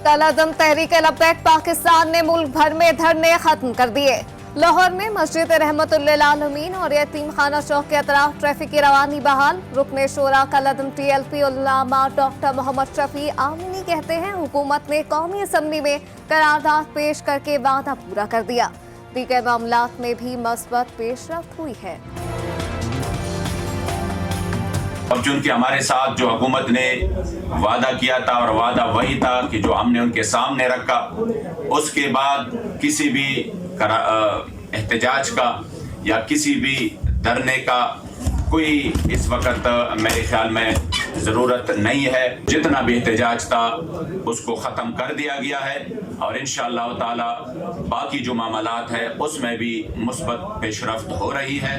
कल-अदम तहरीक लब्बैक पाकिस्तान ने मुल्क भर में धरने खत्म कर दिए। लाहौर में मस्जिद रहमतुल्लिल आलमीन और यतीम खाना चौक के अतराफ ट्रैफिक की रवानी बहाल। रुकने शोरा कल-अदम TLP उल्लामा डॉक्टर मोहम्मद शफी आमिनी कहते हैं, हुकूमत ने कौमी असम्बली में करारदाद पेश करके वादा पूरा कर दिया। दीगर मामलात में भी मस्बत पेशरफ्त हुई है। अब चूंकि हमारे साथ जो हुकूमत ने वादा किया था और वादा वही था कि जो हमने उनके सामने रखा, उसके बाद किसी भी एहतजाज का या किसी भी धरने का कोई इस वक्त मेरे ख्याल में ज़रूरत नहीं है। जितना भी एहतजाज था उसको ख़त्म कर दिया गया है और इंशाअल्लाह ताला बाकी जो मामलात है उसमें भी मुस्बत पेशरफ्त हो रही है।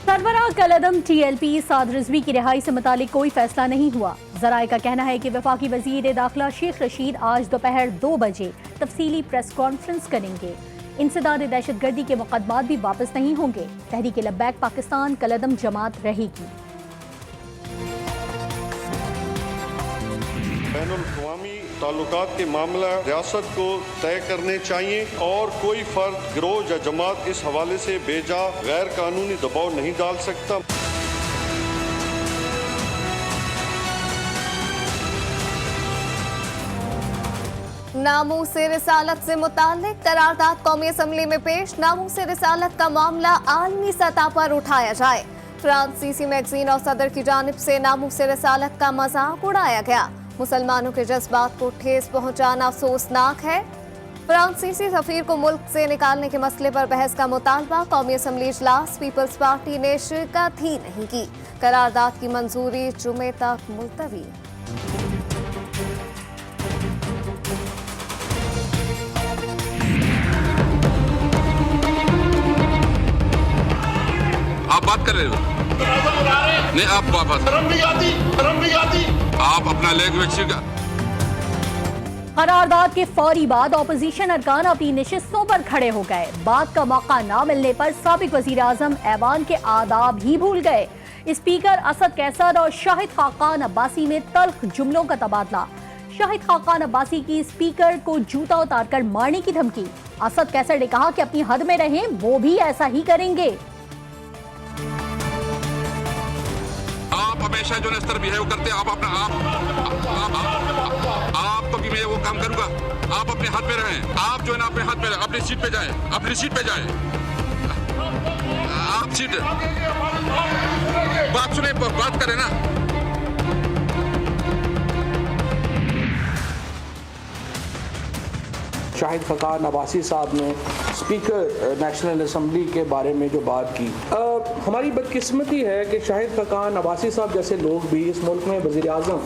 सरबराह कल-अदम TLP साद रिजवी की रिहाई से मुतालिक कोई फैसला नहीं हुआ। जराए का कहना है कि वफाकी वजीर दाखिला शेख रशीद आज दोपहर 2 बजे तफसीली प्रेस कॉन्फ्रेंस करेंगे। इंसदाद दहशतगर्दी के मुकदमात भी वापस नहीं होंगे। तहरीक लब्बैक पाकिस्तान कल-अदम जमात रहेगी। बैनुल-अक़वामी ताल्लुकात के मामला रियासत को तय करने चाहिए और कोई फर्द, गिरोह या जमात इस हवाले से बेजा गैर कानूनी दबाव नहीं डाल सकता। नामूस रिसालत से मुताल्लिक करारदाद कौमी असम्बली में पेश। नामूस रिसालत का मामला आलमी सतह पर उठाया जाए। फ्रांसीसी मैगजीन और सदर की जानिब से नामूस रिसालत का मजाक उड़ाया गया। मुसलमानों के जज्बात को ठेस पहुंचाना अफसोसनाक है। फ्रांसीसी सफीर को मुल्क से निकालने के मसले पर बहस का मुतालबा। कौमी असम्बली इजलास पीपल्स पार्टी ने शिरकत ही नहीं की। करारदाद की मंजूरी जुमे तक मुलतवी। आप बात कर रहे हो? नहीं, आप आप अपना लैंग्वेज सीखा। करारदाद के फौरी बाद ऑपोजिशन अरकान अपनी नशिस्तों पर खड़े हो गए। बात का मौका न मिलने पर साबिक वजीर आजम ऐवान के आदाब ही भूल गए। स्पीकर असद कैसर और शाहिद खाकान अब्बासी में तल्ख जुमलों का तबादला। शाहिद खाकान अब्बासी की स्पीकर को जूता उतारकर मारने की धमकी। असद कैसर ने कहा कि अपनी हद में रहें, वो भी ऐसा ही करेंगे। आप हमेशा जो नस्तर बिहेव करते आप अपना आप तो भी मैं वो काम करूंगा। आप अपने हाथ में रहें। आप जो है ना अपने हाथ में रहें, अपनी सीट पे जाएं, अपनी सीट पे जाएं। आप सीट बात सुने, बात करें ना। शाहिद खाकान अब्बासी साहब ने स्पीकर नेशनल असम्बली के बारे में जो बात की, हमारी बदकिस्मती है कि शाहिद खाकान अब्बासी साहब जैसे लोग भी इस मुल्क में वज़ीर आज़म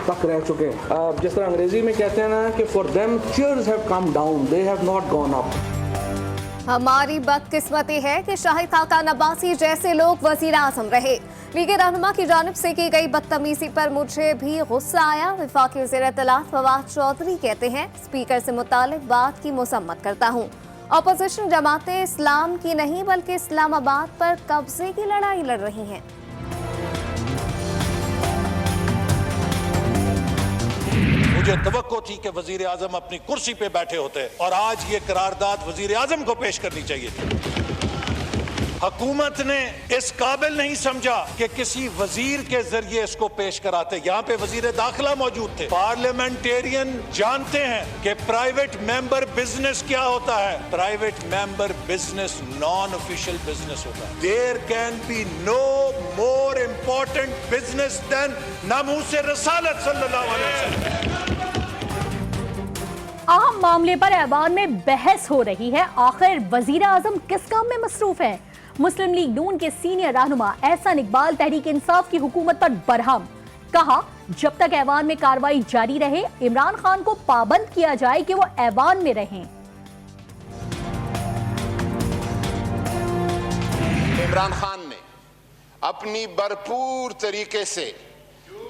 तक रह चुके हैं। जिस तरह अंग्रेजी में कहते हैं ना कि for them chairs have come down, they have not gone up. हमारी बदकिस्मती है कि शाहिद खाकान अब्बासी जैसे लोग वज़ीर आज़म रहे। लीग रहनुमा की जानिब से की गई बदतमीजी पर मुझे भी गुस्सा आया। वफाकी वज़ीर इत्तलात फवाद चौधरी कहते हैं, स्पीकर से मुतालिक बात की मसम्मत करता हूँ। अपोजिशन जमातें इस्लाम की नहीं बल्कि इस्लामाबाद पर कब्जे की लड़ाई लड़ रही हैं। मुझे तवक्को थी कि वजीर आजम अपनी कुर्सी पे बैठे होते और आज ये करारदाद वजीर आजम को पेश करनी चाहिए थी। हुकूमत ने इस काबिल नहीं समझा कि किसी वजीर के जरिए इसको पेश कराते। यहाँ पे वजीर दाखिला मौजूद थे। पार्लियामेंटेरियन जानते हैं कि प्राइवेट मेंबर बिजनेस क्या होता है। Private member business non official business होता है। There can be no more important business than नामूस रसालत सल्लल्लाहु अलैहि वसल्लम। अहम मामले पर ऐवान में बहस हो रही है। आखिर वजीर आजम किस काम में मसरूफ है? मुस्लिम लीग नून के सीनियर रहनुमा एहसन इकबाल तहरीक इंसाफ की हुकूमत पर बरहम। कहा, जब तक ऐवान में कार्रवाई जारी रहे, इमरान खान को पाबंद किया जाए कि वो ऐवान में रहें। इमरान खान ने अपनी भरपूर तरीके से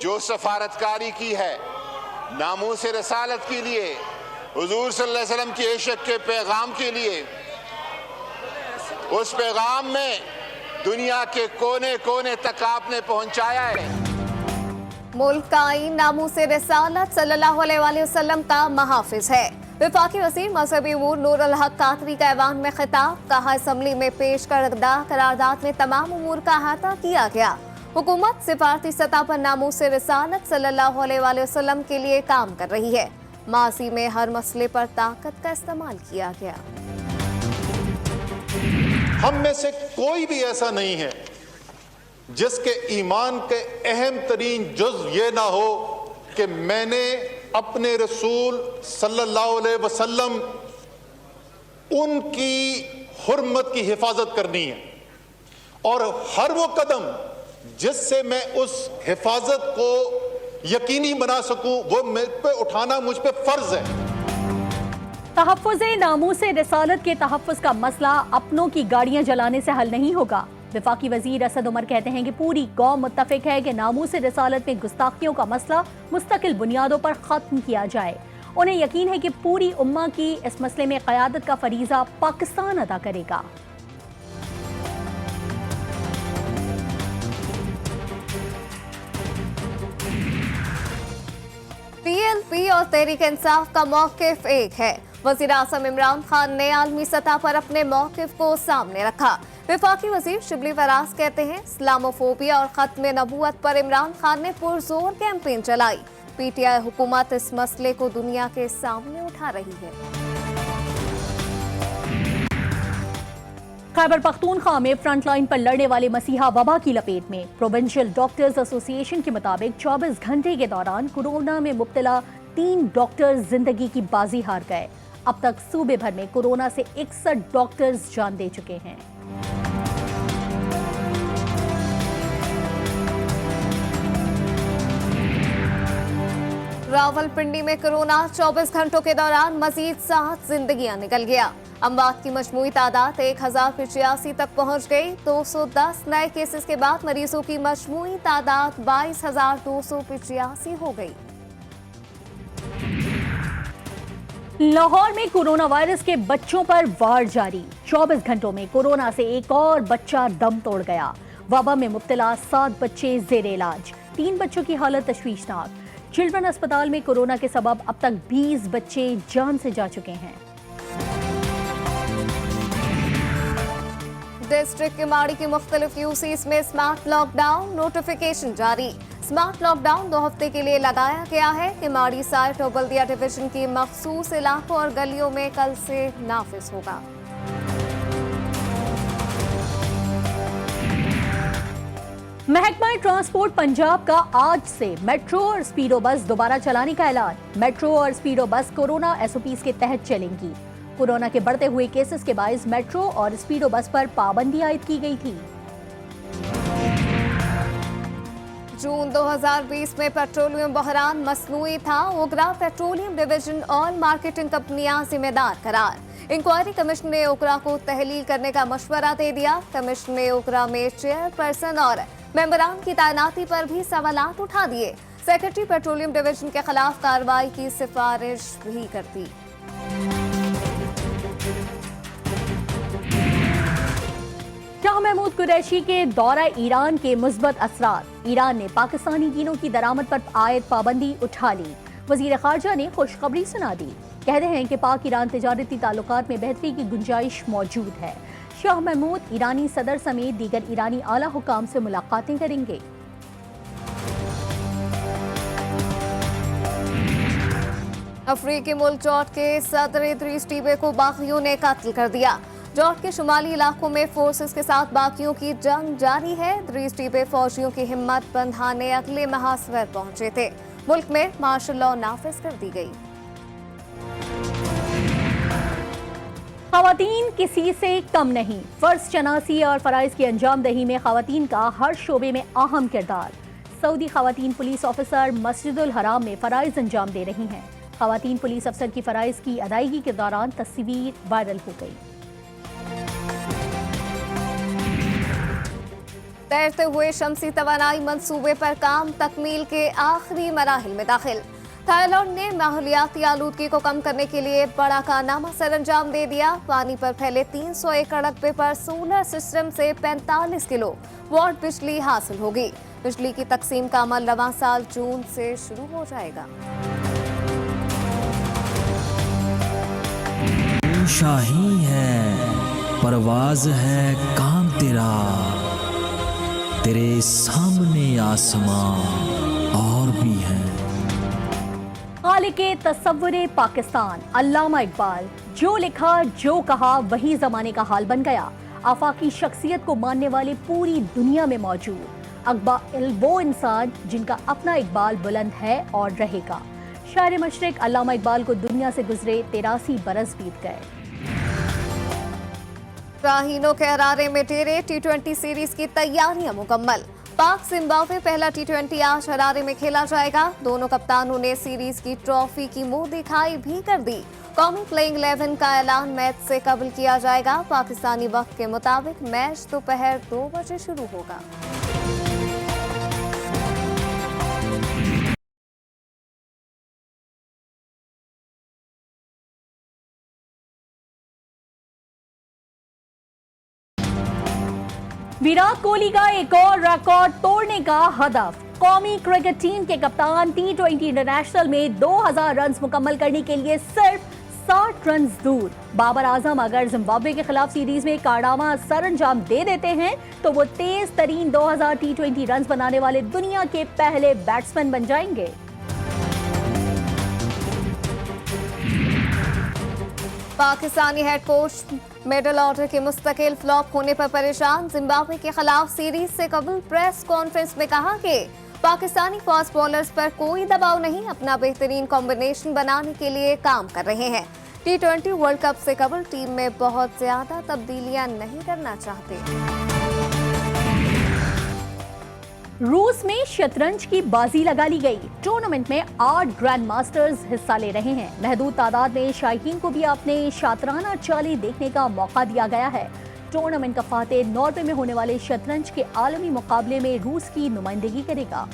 जो सफारतकारी की है नामूस रसालत के लिए, हुजूर सल्लल्लाहु अलैहि वसल्लम की इश्क के पैगाम के लिए, उस पैगाम में दुनिया के कोने कोने तक आपने पहुंचाया है। मुल्क का आईन नामूस रिसालत सल्लल्लाहु अलैहि वसल्लम का महाफिज है। वफाकी वज़ीर मजहबी उमूर नूर अल हक कादरी का ऐवान में खिताब, कहा असम्बली में पेश करदा करारदाद में तमाम उमूर का अहाता किया गया। हुकूमत सिफारती सतह पर नामूस रिसालत सल्लल्लाहु अलैहि वसल्लम के लिए काम कर रही है। माजी में हर मसले पर ताकत का इस्तेमाल किया गया। हम में से कोई भी ऐसा नहीं है जिसके ईमान के अहम तरीन जुज ये ना हो कि मैंने अपने रसूल सल्लल्लाहु अलैहि वसल्लम उनकी हुर्मत की हिफाजत करनी है और हर वो कदम जिससे मैं उस हिफाजत को यकीनी बना सकूं वो मुझ पे उठाना मुझ पे फर्ज है। तहफ़्फ़ुज़ नामूस रिसालत के तहफ़्फ़ुज़ का मसला अपनों की गाड़ियां जलाने से हल नहीं होगा। वफाकी वजीर असद उमर कहते हैं कि पूरी कौम मुत्तफ़िक है कि नामूस रिसालत में गुस्ताखियों का मसला मुस्तकिल बुनियादों पर ख़त्म किया जाए। उन्हें यकीन है कि पूरी उम्मा की इस मसले में क़यादत का फरीज़ा पाकिस्तान अदा करेगा। PLP और तहरीक इंसाफ का मौक़िफ़ एक है। वज़ीर आज़म इमरान खान ने आलमी सतह पर अपने मौक़िफ़ को सामने रखा। वफाकी वज़ीर शिबली फराज कहते हैं, इस्लामोफोबिया और ख़त्म नबूवत पर इमरान खान ने पुरजोर कैंपेन चलाई। PTI हुकूमत इस मसले को दुनिया के सामने उठा रही है। खैबर पख्तूनख्वा में फ्रंट लाइन पर लड़ने वाले मसीहा वबा की लपेट में। प्रोविंशियल डॉक्टर्स एसोसिएशन के मुताबिक 24 घंटे के दौरान कोरोना में मुब्तला 3 डॉक्टर्स जिंदगी की बाजी हार गए। अब तक सूबे भर में कोरोना से 61 डॉक्टर्स जान दे चुके हैं। रावलपिंडी में कोरोना 24 घंटों के दौरान मजीद 7 जिंदगियां निकल गया। अमवात की मजमूई तादाद 1085 तक पहुंच गई। 210 नए केसेस के बाद मरीजों की मजमूई तादाद 22,285 हो गई। लाहौर में कोरोना वायरस के बच्चों पर वार जारी। 24 घंटों में कोरोना से एक और बच्चा दम तोड़ गया। वबा में मुब्तला 7 बच्चे जेरे इलाज। 3 बच्चों की हालत तशवीशनाक। चिल्ड्रन अस्पताल में कोरोना के सबब अब तक 20 बच्चे जान से जा चुके हैं। डिस्ट्रिक्ट किमाड़ी की मुख्तलिफ यूसीज में स्मार्ट लॉकडाउन नोटिफिकेशन जारी। स्मार्ट लॉकडाउन 2 हफ्ते के लिए लगाया गया है। किमाड़ी साइट और बल्दिया डिवीजन की मखसूस इलाकों और गलियों में कल से नाफिज होगा। महकमा ट्रांसपोर्ट पंजाब का आज से मेट्रो और स्पीडो बस दोबारा चलाने का ऐलान। मेट्रो और स्पीडो बस कोरोना SOPs के तहत चलेंगी। कोरोना के बढ़ते हुए केसेस के बायस मेट्रो और स्पीडो बस पर पाबंदी आयद की गई थी। जून 2020 में पेट्रोलियम बहरान मसनूई था। ओगरा पेट्रोलियम डिवीजन ऑल मार्केटिंग कंपनियां जिम्मेदार करार। इंक्वायरी कमीशन ने ओगरा को तहलील करने का मशवरा दे दिया। कमीशन ने ओगरा में चेयरपर्सन और मेंबरान की तैनाती पर भी सवालात उठा दिए। सेक्रेटरी पेट्रोलियम डिवीजन के खिलाफ कार्रवाई की सिफारिश भी कर दी। शाह महमूद कुरैशी के दौरा ईरान के मुस्बत असरात। ईरान ने पाकिस्तानी कीनों की दरामद पर आयद पाबंदी उठा ली। वजीर खारजा ने खुशखबरी सुना दी। कहते हैं कि पाक ईरान तिजारती ताल्लुकात में बेहतरी की गुंजाइश मौजूद है। शाह महमूद ईरानी सदर समेत दीगर ईरानी आला हुकाम से मुलाकातें करेंगे। अफ्रीकी मुल्क जॉर्ज के सदर इदरीस टीबे को बागियों ने कत्ल कर दिया। जॉर्ज के शुमाली इलाकों में फोर्सेस के साथ बागियों की जंग जारी है। इदरीस टीबे फौजियों की हिम्मत बंधाने अगले माह स्वर पहुंचे थे। मुल्क में मार्शल लॉ नाफिज कर दी गई। खवातीन किसी से कम नहीं। फर्ज शनासी और फराइज की अंजामदही में खवातीन का हर शोबे में अहम किरदार। सऊदी खवातीन पुलिस ऑफिसर मस्जिदुल हराम में फराइज अंजाम दे रही हैं। खवातीन पुलिस अफसर की फराइज की अदायगी के दौरान तस्वीर वायरल हो गई। तैरते हुए शमसी तवानाई मंसूबे पर काम तकमील के आखिरी मराहिल में दाखिल। थाईलैंड ने माहौलियाती आलूदगी को कम करने के लिए बड़ा कारनामा सर अंजाम दे दिया। पानी पर फैले 300 एकड़ रकबे पर सोलर सिस्टम से 45 किलो वाट बिजली हासिल होगी। बिजली की तकसीम का अमल रवां साल जून से शुरू हो जाएगा। शाही है, परवाज है काम तेरा, तेरे सामने आसमां और भी है। खालिके तसव्वुरे पाकिस्तान अल्लामा इकबाल, जो लिखा जो कहा वही जमाने का हाल बन गया। आफाकी शख्सियत को मानने वाले पूरी दुनिया में मौजूद। इकबाल वो इंसान जिनका अपना इकबाल बुलंद है और रहेगा। शायर मशरिक अल्लामा इकबाल को दुनिया से गुजरे 83 बरस बीत गए। शाहीनों के अरारे में डेरे, T20 सीरीज की तैयारियां मुकम्मल। पाक जिम्बाब्वे पहला T20 आज हरारे में खेला जाएगा। दोनों कप्तानों ने सीरीज की ट्रॉफी की मुंह दिखाई भी कर दी। कौमी प्लेइंग 11 का ऐलान मैच से कबल किया जाएगा। पाकिस्तानी वक्त के मुताबिक मैच दोपहर 2 बजे शुरू होगा। विराट कोहली का एक और रिकॉर्ड तोड़ने का हदफ। कौमी क्रिकेट टीम के कप्तान T20 इंटरनेशनल में 2000 रन मुकम्मल करने के लिए सिर्फ 60 रन दूर। बाबर आजम अगर जिम्बाब्वे के खिलाफ सीरीज में कारनामा सरअंजाम दे देते हैं तो वो तेज तरीन 2000 T20 रन बनाने वाले दुनिया के पहले बैट्समैन बन जाएंगे। Pakistani head coach middle order के मुस्तकिल फ्लॉप होने पर परेशान। जिम्बाब्वे के खिलाफ सीरीज से कबल प्रेस कॉन्फ्रेंस में कहा कि पाकिस्तानी फास्ट बॉलर्स पर कोई दबाव नहीं, अपना बेहतरीन कॉम्बिनेशन बनाने के लिए काम कर रहे हैं। T20 वर्ल्ड कप से कबल टीम में बहुत ज्यादा तब्दीलियां नहीं करना चाहते। रूस में शतरंज की बाजी लगा ली गई। टूर्नामेंट में 8 ग्रैंड मास्टर्स हिस्सा ले रहे हैं। महदूद तादाद में शायकीन को भी अपने शातराना चालें देखने का मौका दिया गया है। टूर्नामेंट का फातेह नॉर्वे में होने वाले शतरंज के आलमी मुकाबले में रूस की नुमाइंदगी करेगा।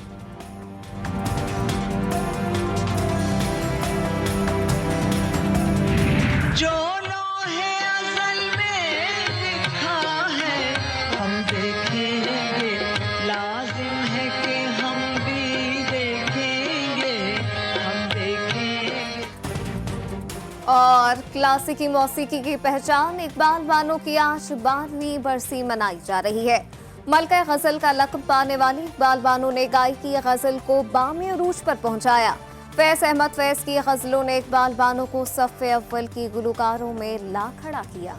और क्लासिकी मौसीकी की पहचान इकबाल बानो की आज 12वीं बरसी मनाई जा रही है। मलका गजल का लक़ब पाने वाली इकबाल बानो ने गायकी गजल को बामे अरूज पर पहुंचाया। फैज अहमद फैज की गजलों ने इकबाल बानो को सफ़े अव्वल की गुलकारों में ला खड़ा किया।